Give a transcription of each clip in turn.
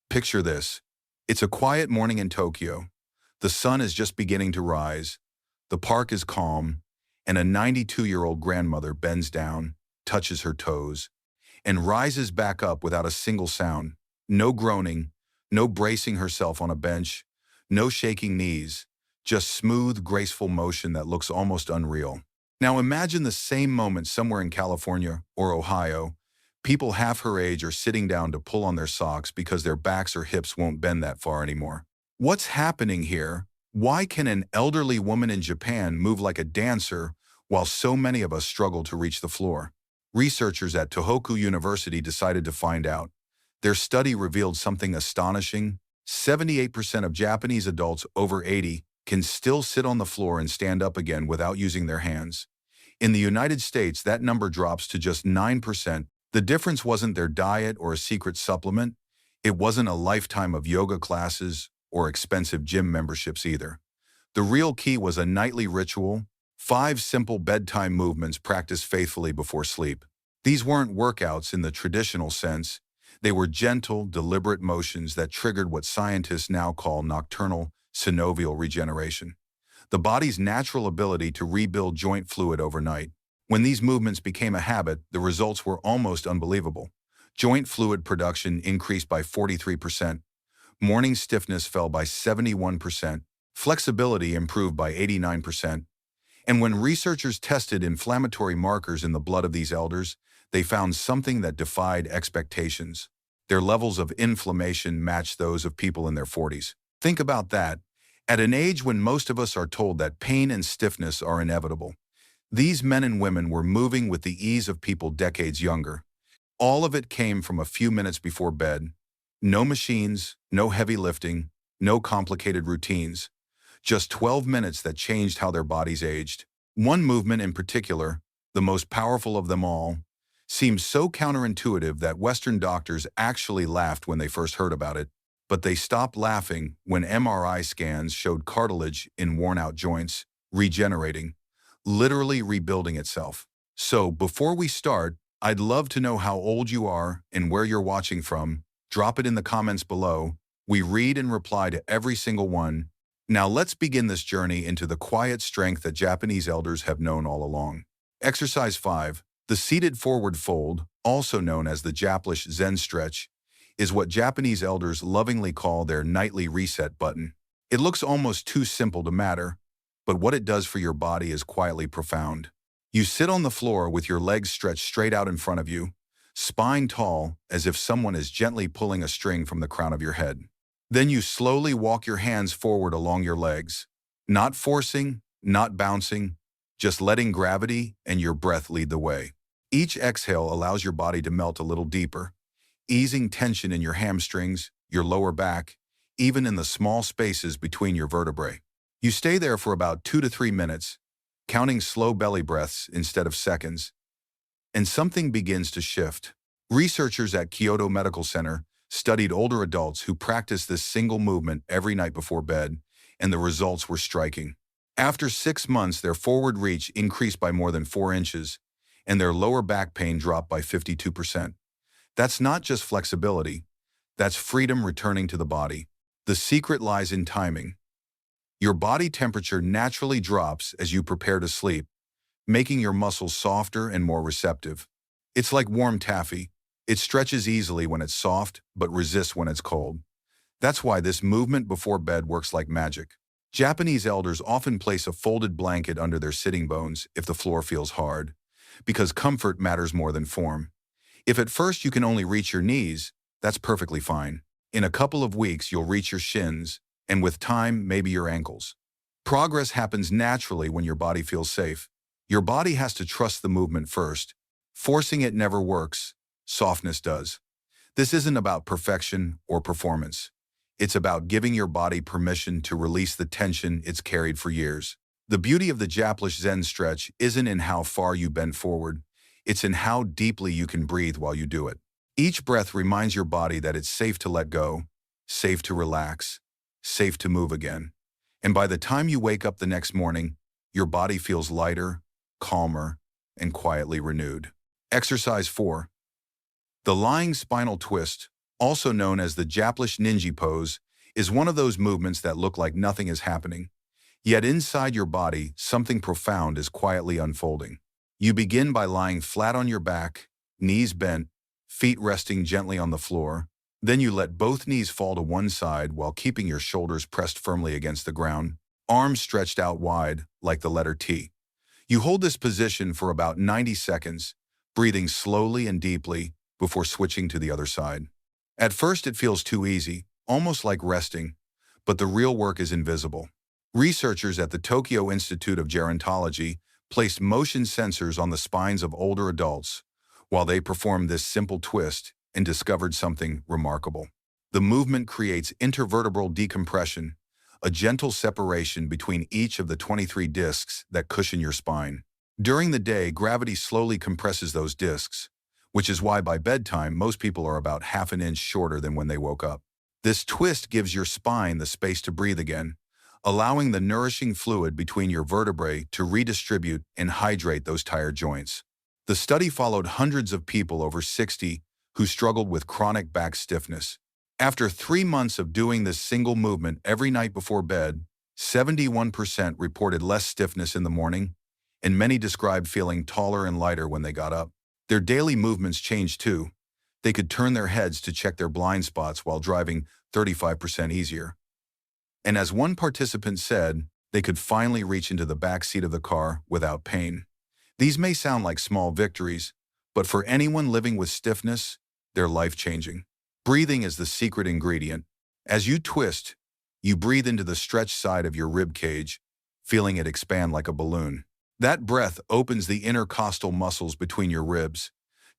Picture this. It's a quiet morning in Tokyo. The sun is just beginning to rise. The park is calm, and a 92-year-old grandmother bends down, touches her toes, and rises back up without a single sound. No groaning, no bracing herself on a bench, no shaking knees, just smooth, graceful motion that looks almost unreal. Now imagine the same moment somewhere in California or Ohio. People half her age are sitting down to pull on their socks because their backs or hips won't bend that far anymore. What's happening here? Why can an elderly woman in Japan move like a dancer while so many of us struggle to reach the floor? Researchers at Tohoku University decided to find out. Their study revealed something astonishing. 78% of Japanese adults over 80 can still sit on the floor and stand up again without using their hands. In the United States, that number drops to just 9%. The difference wasn't their diet or a secret supplement. It wasn't a lifetime of yoga classes or expensive gym memberships either. The real key was a nightly ritual, 5 simple bedtime movements practiced faithfully before sleep. These weren't workouts in the traditional sense. They were gentle, deliberate motions that triggered what scientists now call nocturnal synovial regeneration, the body's natural ability to rebuild joint fluid overnight. When these movements became a habit, the results were almost unbelievable. Joint fluid production increased by 43%. Morning stiffness fell by 71%. Flexibility improved by 89%. And when researchers tested inflammatory markers in the blood of these elders, they found something that defied expectations. Their levels of inflammation matched those of people in their 40s. Think about that. At an age when most of us are told that pain and stiffness are inevitable, these men and women were moving with the ease of people decades younger. All of it came from a few minutes before bed. No machines, no heavy lifting, no complicated routines. Just 12 minutes that changed how their bodies aged. One movement in particular, the most powerful of them all, seemed so counterintuitive that Western doctors actually laughed when they first heard about it. But they stopped laughing when MRI scans showed cartilage in worn-out joints regenerating, literally rebuilding itself. So before we start, I'd love to know how old you are and where you're watching from. Drop it in the comments below. We read and reply to every single one. Now let's begin this journey into the quiet strength that Japanese elders have known all along. Exercise 5. The seated forward fold, also known as the Japanese Zen stretch, is what Japanese elders lovingly call their nightly reset button. It looks almost too simple to matter, but what it does for your body is quietly profound. You sit on the floor with your legs stretched straight out in front of you, spine tall as if someone is gently pulling a string from the crown of your head. Then you slowly walk your hands forward along your legs, not forcing, not bouncing, just letting gravity and your breath lead the way. Each exhale allows your body to melt a little deeper, easing tension in your hamstrings, your lower back, even in the small spaces between your vertebrae. You stay there for about 2 to 3 minutes, counting slow belly breaths instead of seconds, and something begins to shift. Researchers at Kyoto Medical Center studied older adults who practiced this single movement every night before bed, and the results were striking. After 6 months, their forward reach increased by more than 4 inches, and their lower back pain dropped by 52%. That's not just flexibility, that's freedom returning to the body. The secret lies in timing. Your body temperature naturally drops as you prepare to sleep, making your muscles softer and more receptive. It's like warm taffy. It stretches easily when it's soft, but resists when it's cold. That's why this movement before bed works like magic. Japanese elders often place a folded blanket under their sitting bones if the floor feels hard, because comfort matters more than form. If at first you can only reach your knees, that's perfectly fine. In a couple of weeks, you'll reach your shins, and with time, maybe your ankles. Progress happens naturally when your body feels safe. Your body has to trust the movement first. Forcing it never works. Softness does. This isn't about perfection or performance. It's about giving your body permission to release the tension it's carried for years. The beauty of the Japanese Zen stretch isn't in how far you bend forward. It's in how deeply you can breathe while you do it. Each breath reminds your body that it's safe to let go, safe to relax, safe to move again. And by the time you wake up the next morning, your body feels lighter, calmer, and quietly renewed. Exercise 4. The lying spinal twist, also known as the Japanese ninja pose, is one of those movements that look like nothing is happening. Yet inside your body, something profound is quietly unfolding. You begin by lying flat on your back, knees bent, feet resting gently on the floor. Then you let both knees fall to one side while keeping your shoulders pressed firmly against the ground, arms stretched out wide, like the letter T. You hold this position for about 90 seconds, breathing slowly and deeply before switching to the other side. At first it feels too easy, almost like resting, but the real work is invisible. Researchers at the Tokyo Institute of Gerontology placed motion sensors on the spines of older adults while they performed this simple twist and discovered something remarkable. The movement creates intervertebral decompression, a gentle separation between each of the 23 discs that cushion your spine. During the day, gravity slowly compresses those discs, which is why by bedtime most people are about half an inch shorter than when they woke up. This twist gives your spine the space to breathe again, allowing the nourishing fluid between your vertebrae to redistribute and hydrate those tired joints. The study followed hundreds of people over 60 who struggled with chronic back stiffness. After 3 months of doing this single movement every night before bed, 71% reported less stiffness in the morning, and many described feeling taller and lighter when they got up. Their daily movements changed too. They could turn their heads to check their blind spots while driving 35% easier. And as one participant said, they could finally reach into the back seat of the car without pain. These may sound like small victories, but for anyone living with stiffness, they're life-changing. Breathing is the secret ingredient. As you twist, you breathe into the stretched side of your rib cage, feeling it expand like a balloon. That breath opens the intercostal muscles between your ribs,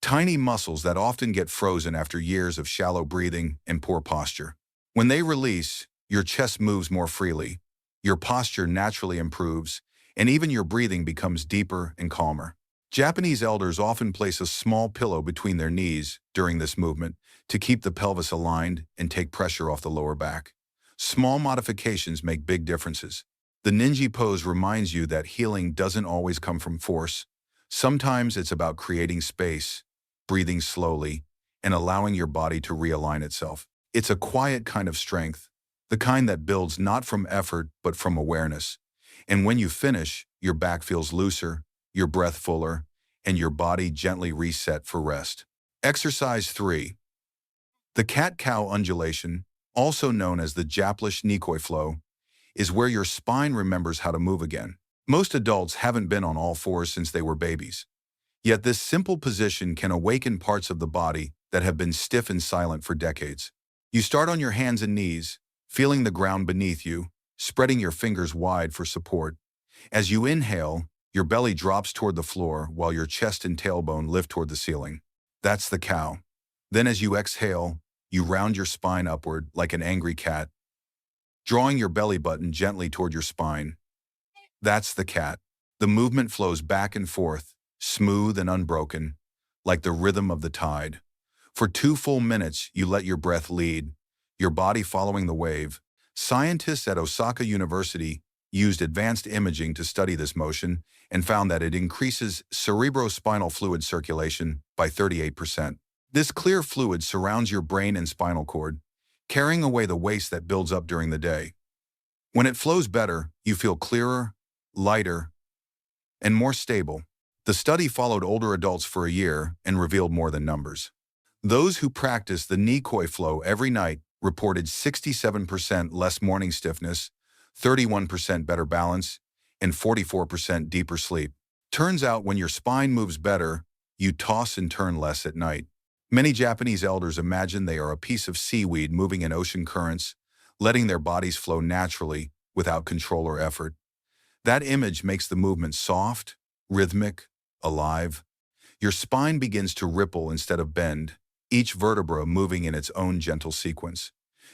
tiny muscles that often get frozen after years of shallow breathing and poor posture. When they release, your chest moves more freely, your posture naturally improves, and even your breathing becomes deeper and calmer. Japanese elders often place a small pillow between their knees during this movement to keep the pelvis aligned and take pressure off the lower back. Small modifications make big differences. The ninja pose reminds you that healing doesn't always come from force. Sometimes it's about creating space, breathing slowly, and allowing your body to realign itself. It's a quiet kind of strength, the kind that builds not from effort but from awareness. And when you finish, your back feels looser, your breath fuller, and your body gently reset for rest. Exercise 3. The cat-cow undulation, also known as the Japanese Nikoi flow, is where your spine remembers how to move again. Most adults haven't been on all fours since they were babies. Yet this simple position can awaken parts of the body that have been stiff and silent for decades. You start on your hands and knees, feeling the ground beneath you, spreading your fingers wide for support. As you inhale, your belly drops toward the floor while your chest and tailbone lift toward the ceiling. That's the cow. Then as you exhale, you round your spine upward like an angry cat, drawing your belly button gently toward your spine. That's the cat. The movement flows back and forth, smooth and unbroken, like the rhythm of the tide. For 2 full minutes, you let your breath lead, your body following the wave. Scientists at Osaka University used advanced imaging to study this motion and found that it increases cerebrospinal fluid circulation by 38%. This clear fluid surrounds your brain and spinal cord, carrying away the waste that builds up during the day. When it flows better, you feel clearer, lighter, and more stable. The study followed older adults for a year and revealed more than numbers. Those who practiced the Nikoi flow every night reported 67% less morning stiffness, 31% better balance, and 44% deeper sleep. Turns out when your spine moves better, you toss and turn less at night. Many Japanese elders imagine they are a piece of seaweed moving in ocean currents, letting their bodies flow naturally without control or effort. That image makes the movement soft, rhythmic, alive. Your spine begins to ripple instead of bend, each vertebra moving in its own gentle sequence.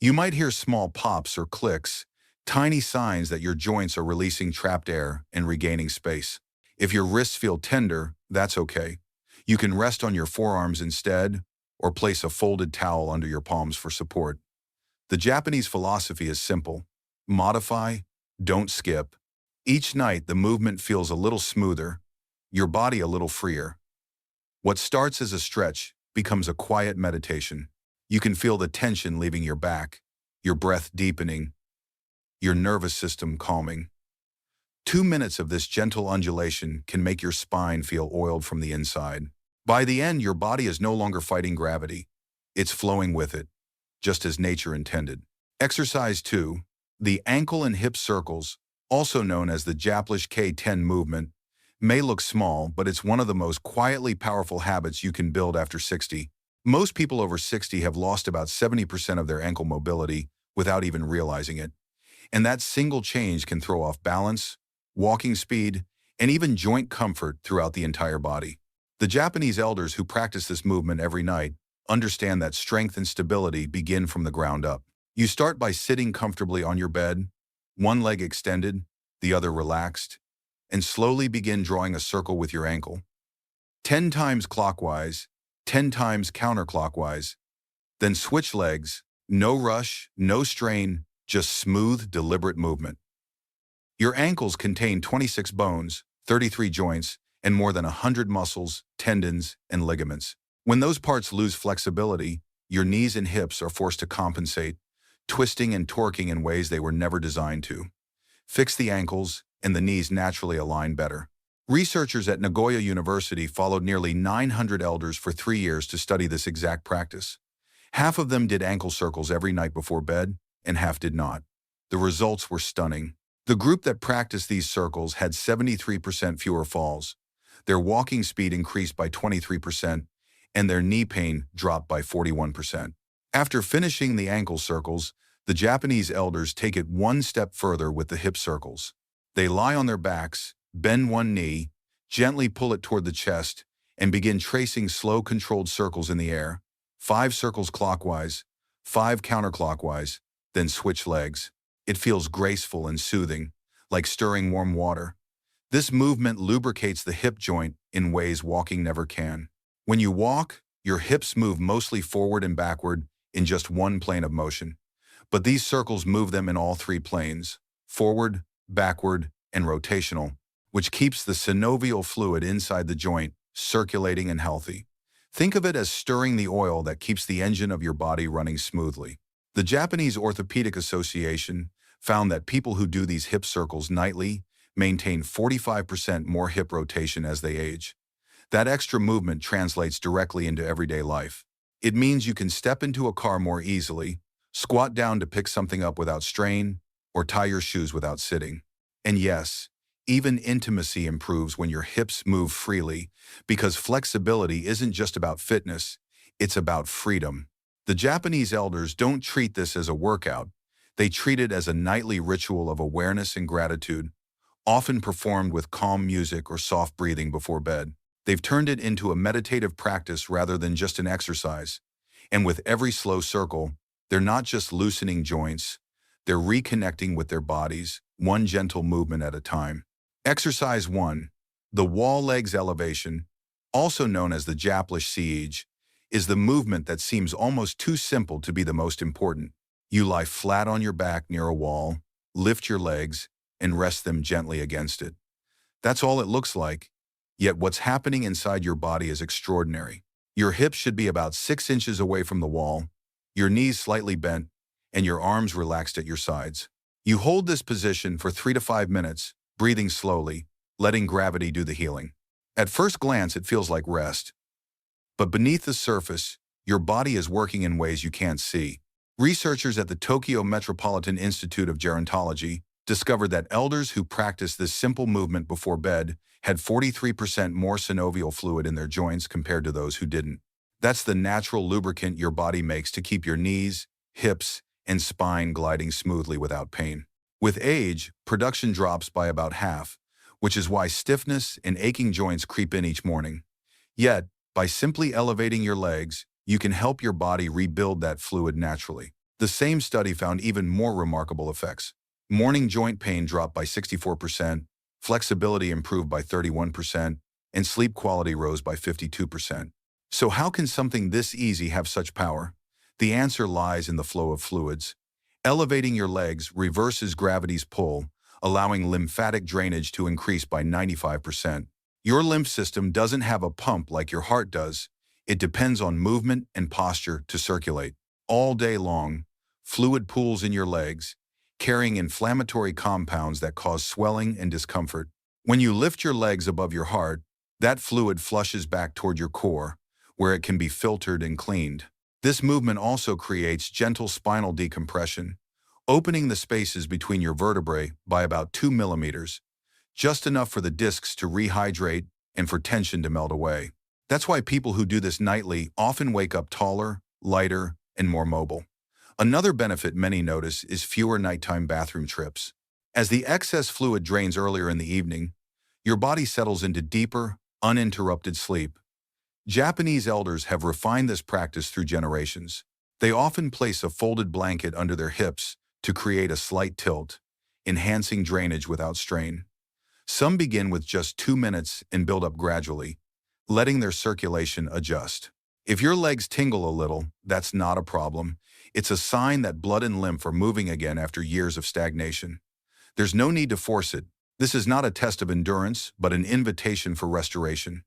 You might hear small pops or clicks, tiny signs that your joints are releasing trapped air and regaining space. If your wrists feel tender, that's okay. You can rest on your forearms instead, or place a folded towel under your palms for support. The Japanese philosophy is simple. Modify, don't skip. Each night, the movement feels a little smoother, your body a little freer. What starts as a stretch becomes a quiet meditation. You can feel the tension leaving your back, your breath deepening, your nervous system calming. 2 minutes of this gentle undulation can make your spine feel oiled from the inside. By the end, your body is no longer fighting gravity. It's flowing with it, just as nature intended. Exercise 2. The ankle and hip circles, also known as the Japlish K10 movement, may look small, but it's one of the most quietly powerful habits you can build after 60. Most people over 60 have lost about 70% of their ankle mobility without even realizing it. And that single change can throw off balance, walking speed, and even joint comfort throughout the entire body. The Japanese elders who practice this movement every night understand that strength and stability begin from the ground up. You start by sitting comfortably on your bed, one leg extended, the other relaxed, and slowly begin drawing a circle with your ankle. 10 times clockwise, 10 times counterclockwise. Then switch legs, no rush, no strain, just smooth, deliberate movement. Your ankles contain 26 bones, 33 joints, and more than 100 muscles, tendons, and ligaments. When those parts lose flexibility, your knees and hips are forced to compensate, twisting and torquing in ways they were never designed to. Fix the ankles, and the knees naturally align better. Researchers at Nagoya University followed nearly 900 elders for 3 years to study this exact practice. Half of them did ankle circles every night before bed, and half did not. The results were stunning. The group that practiced these circles had 73% fewer falls. Their walking speed increased by 23%, and their knee pain dropped by 41%. After finishing the ankle circles, the Japanese elders take it one step further with the hip circles. They lie on their backs, bend one knee, gently pull it toward the chest, and begin tracing slow, controlled circles in the air. 5 circles clockwise, 5 counterclockwise, then switch legs. It feels graceful and soothing, like stirring warm water. This movement lubricates the hip joint in ways walking never can. When you walk, your hips move mostly forward and backward in just one plane of motion. But these circles move them in all 3 planes, forward, backward, and rotational, which keeps the synovial fluid inside the joint circulating and healthy. Think of it as stirring the oil that keeps the engine of your body running smoothly. The Japanese Orthopedic Association found that people who do these hip circles nightly maintain 45% more hip rotation as they age. That extra movement translates directly into everyday life. It means you can step into a car more easily, squat down to pick something up without strain, or tie your shoes without sitting. And yes, even intimacy improves when your hips move freely, because flexibility isn't just about fitness, it's about freedom. The Japanese elders don't treat this as a workout. They treat it as a nightly ritual of awareness and gratitude, often performed with calm music or soft breathing before bed. They've turned it into a meditative practice rather than just an exercise. And with every slow circle, they're not just loosening joints, they're reconnecting with their bodies, one gentle movement at a time. Exercise 1. The wall legs elevation, also known as the Japlish siege, is the movement that seems almost too simple to be the most important. You lie flat on your back near a wall, lift your legs, and rest them gently against it. That's all it looks like, yet what's happening inside your body is extraordinary. Your hips should be about 6 inches away from the wall, your knees slightly bent, and your arms relaxed at your sides. You hold this position for 3 to 5 minutes, breathing slowly, letting gravity do the healing. At first glance, it feels like rest. But beneath the surface, your body is working in ways you can't see. Researchers at the Tokyo Metropolitan Institute of Gerontology discovered that elders who practiced this simple movement before bed had 43% more synovial fluid in their joints compared to those who didn't. That's the natural lubricant your body makes to keep your knees, hips, and spine gliding smoothly without pain. With age, production drops by about half, which is why stiffness and aching joints creep in each morning. Yet, by simply elevating your legs, you can help your body rebuild that fluid naturally. The same study found even more remarkable effects. Morning joint pain dropped by 64%, flexibility improved by 31%, and sleep quality rose by 52%. So how can something this easy have such power? The answer lies in the flow of fluids. Elevating your legs reverses gravity's pull, allowing lymphatic drainage to increase by 95%. Your lymph system doesn't have a pump like your heart does. It depends on movement and posture to circulate. All day long, fluid pools in your legs, carrying inflammatory compounds that cause swelling and discomfort. When you lift your legs above your heart, that fluid flushes back toward your core, where it can be filtered and cleaned. This movement also creates gentle spinal decompression, opening the spaces between your vertebrae by about 2 millimeters, just enough for the discs to rehydrate and for tension to melt away. That's why people who do this nightly often wake up taller, lighter, and more mobile. Another benefit many notice is fewer nighttime bathroom trips. As the excess fluid drains earlier in the evening, your body settles into deeper, uninterrupted sleep. Japanese elders have refined this practice through generations. They often place a folded blanket under their hips to create a slight tilt, enhancing drainage without strain. Some begin with just 2 minutes and build up gradually, letting their circulation adjust. If your legs tingle a little, that's not a problem. It's a sign that blood and lymph are moving again after years of stagnation. There's no need to force it. This is not a test of endurance, but an invitation for restoration.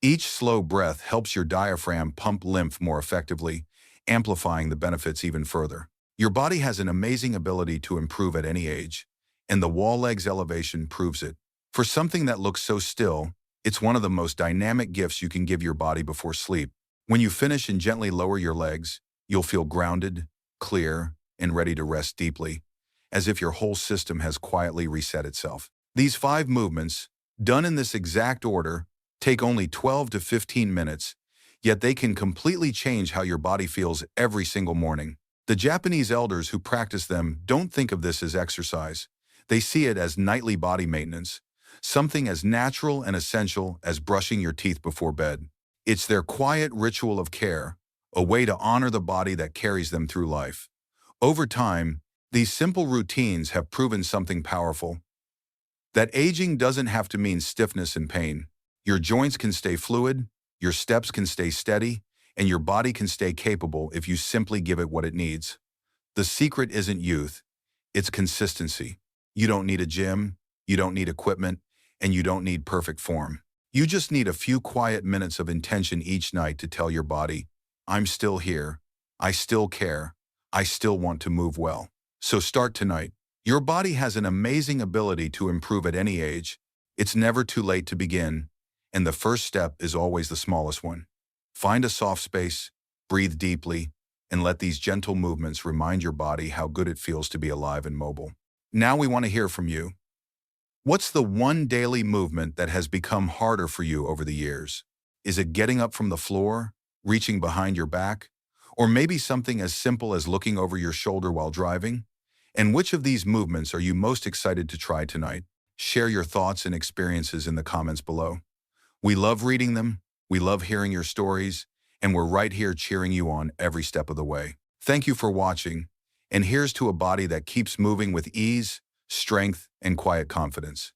Each slow breath helps your diaphragm pump lymph more effectively, amplifying the benefits even further. Your body has an amazing ability to improve at any age, and the wall legs elevation proves it. For something that looks so still, it's one of the most dynamic gifts you can give your body before sleep. When you finish and gently lower your legs, you'll feel grounded, clear, and ready to rest deeply, as if your whole system has quietly reset itself. These 5 movements, done in this exact order, take only 12 to 15 minutes, yet they can completely change how your body feels every single morning. The Japanese elders who practice them don't think of this as exercise. They see it as nightly body maintenance, something as natural and essential as brushing your teeth before bed. It's their quiet ritual of care, a way to honor the body that carries them through life. Over time, these simple routines have proven something powerful. That aging doesn't have to mean stiffness and pain. Your joints can stay fluid, your steps can stay steady, and your body can stay capable if you simply give it what it needs. The secret isn't youth, it's consistency. You don't need a gym, you don't need equipment, and you don't need perfect form. You just need a few quiet minutes of intention each night to tell your body, I'm still here, I still care, I still want to move well. So start tonight. Your body has an amazing ability to improve at any age. It's never too late to begin, and the first step is always the smallest one. Find a soft space, breathe deeply, and let these gentle movements remind your body how good it feels to be alive and mobile. Now we want to hear from you. What's the one daily movement that has become harder for you over the years? Is it getting up from the floor, reaching behind your back, or maybe something as simple as looking over your shoulder while driving? And which of these movements are you most excited to try tonight? Share your thoughts and experiences in the comments below. We love reading them, we love hearing your stories, and we're right here cheering you on every step of the way. Thank you for watching, and here's to a body that keeps moving with ease, strength, and quiet confidence.